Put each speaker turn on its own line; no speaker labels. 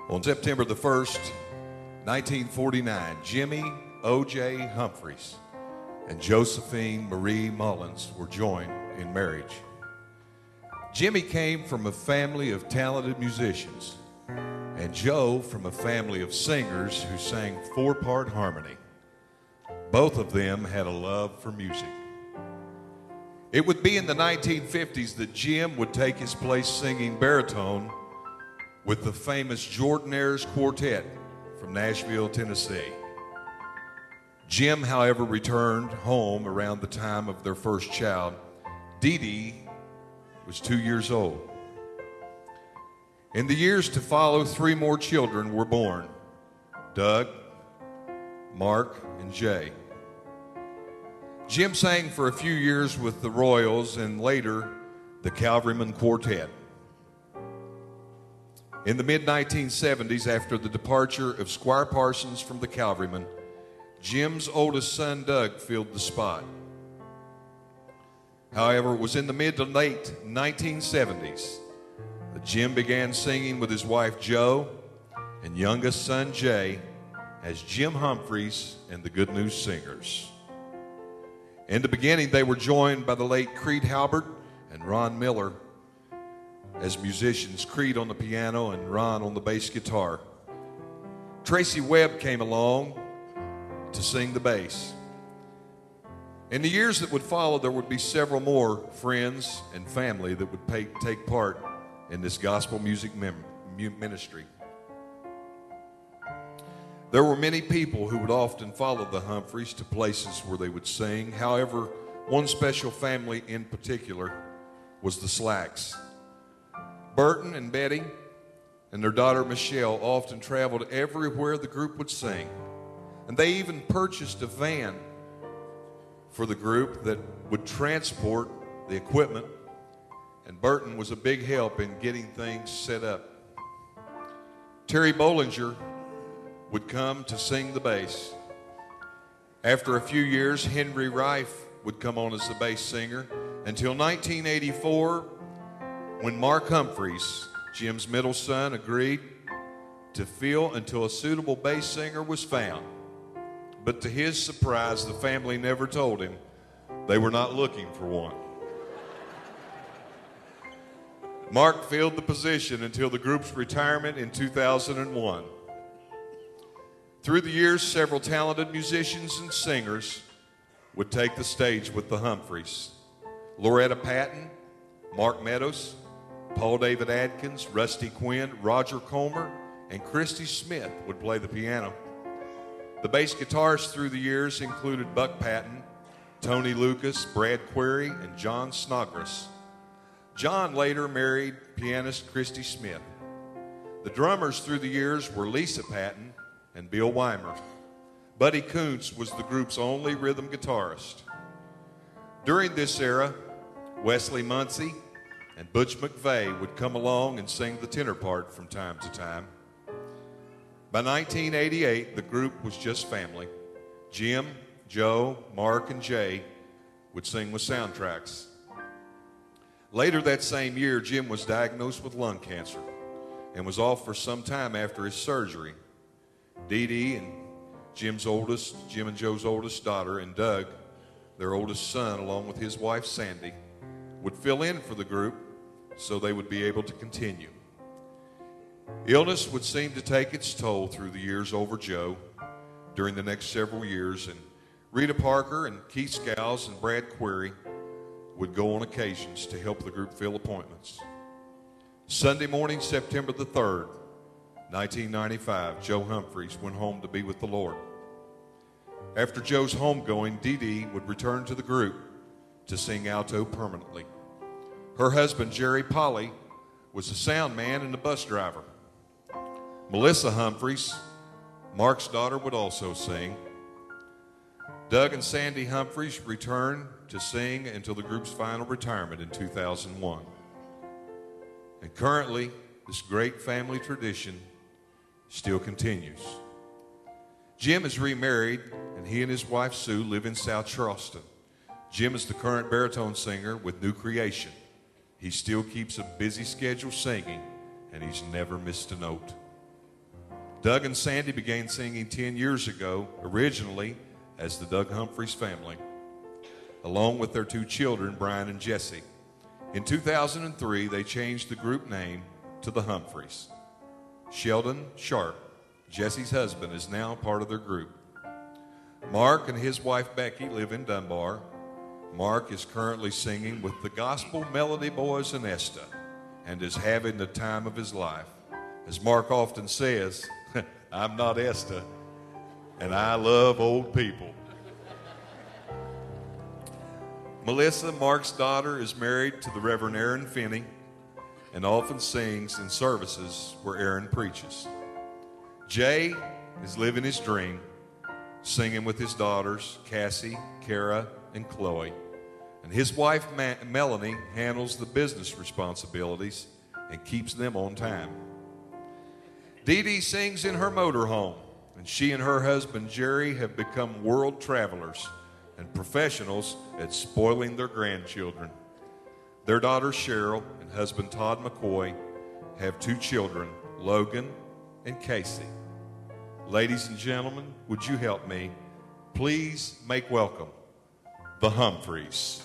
On September the 1st, 1949, Jimmy O.J. Humphreys and Josephine Marie Mullins were joined in marriage. Jimmy came from a family of talented musicians, and Joe from a family of singers who sang four-part harmony. Both of them had a love for music. It would be in the 1950s that Jim would take his place singing baritone with the famous Jordanaires Quartet from Nashville, Tennessee. Jim, however, returned home around the time of their first child. Dee Dee was 2 years old. In the years to follow, 3 more children were born: Doug, Mark, and Jay. Jim sang for a few years with the Royals and later the Calvaryman Quartet. In the mid-1970s, after the departure of Squire Parsons from the Calvaryman, Jim's oldest son, Doug, filled the spot. However, it was in the mid to late 1970s that Jim began singing with his wife, Jo, and youngest son, Jay, as Jim Humphreys and the Good News Singers. In the beginning, they were joined by the late Creed Halbert and Ron Miller as musicians, Creed on the piano and Ron on the bass guitar. Tracy Webb came along to sing the bass. In the years that would follow, there would be several more friends and family that would take part in this gospel music ministry. There were many people who would often follow the Humphreys to places where they would sing. However, one special family in particular was the Slacks. Burton and Betty and their daughter Michelle often traveled everywhere the group would sing. And they even purchased a van for the group that would transport the equipment. And Burton was a big help in getting things set up. Terry Bollinger would come to sing the bass. After a few years, Henry Rife would come on as the bass singer until 1984, when Mark Humphreys, Jim's middle son, agreed to fill until a suitable bass singer was found. But to his surprise, the family never told him they were not looking for one. Mark filled the position until the group's retirement in 2001. Through the years, several talented musicians and singers would take the stage with the Humphreys. Loretta Patton, Mark Meadows, Paul David Adkins, Rusty Quinn, Roger Comer, and Christy Smith would play the piano. The bass guitarists through the years included Buck Patton, Tony Lucas, Brad Query, and John Snodgrass. John later married pianist Christy Smith. The drummers through the years were Lisa Patton and Bill Weimer. Buddy Kuntz was the group's only rhythm guitarist. During this era, Wesley Muncie and Butch McVeigh would come along and sing the tenor part from time to time. By 1988, the group was just family. Jim, Joe, Mark, and Jay would sing with Soundtracks. Later that same year, Jim was diagnosed with lung cancer and was off for some time after his surgery. Dee Dee and Jim and Joe's oldest daughter, and Doug, their oldest son, along with his wife Sandy, would fill in for the group so they would be able to continue. Illness would seem to take its toll through the years over Joe during the next several years, and Rita Parker and Keith Scowls and Brad Query would go on occasions to help the group fill appointments. Sunday morning, September the 3rd, 1995, Joe Humphreys went home to be with the Lord. After Joe's homegoing, Dee Dee would return to the group to sing alto permanently. Her husband, Jerry Polly, was a sound man and a bus driver. Melissa Humphreys, Mark's daughter, would also sing. Doug and Sandy Humphreys returned to sing until the group's final retirement in 2001. And currently, this great family tradition still continues. Jim is remarried, and he and his wife Sue live in South Charleston. Jim is the current baritone singer with New Creation. He still keeps a busy schedule singing, and he's never missed a note. Doug and Sandy began singing 10 years ago, originally as the Doug Humphreys family, along with their two children, Brian and Jesse. In 2003, they changed the group name to the Humphreys. Sheldon Sharp, Jesse's husband, is now part of their group. Mark and his wife Becky live in Dunbar. Mark is currently singing with the Gospel Melody Boys in Esta and is having the time of his life. As Mark often says, I'm not Esta, and I love old people. Melissa, Mark's daughter, is married to the Reverend Aaron Finney and often sings in services where Aaron preaches. Jay is living his dream, singing with his daughters, Cassie, Kara, and Chloe. And his wife, Melanie, handles the business responsibilities and keeps them on time. Dee Dee sings in her motorhome, and she and her husband, Jerry, have become world travelers and professionals at spoiling their grandchildren. Their daughter, Cheryl, and husband, Todd McCoy, have two children, Logan and Casey. Ladies and gentlemen, would you help me? Please make welcome the Humphreys.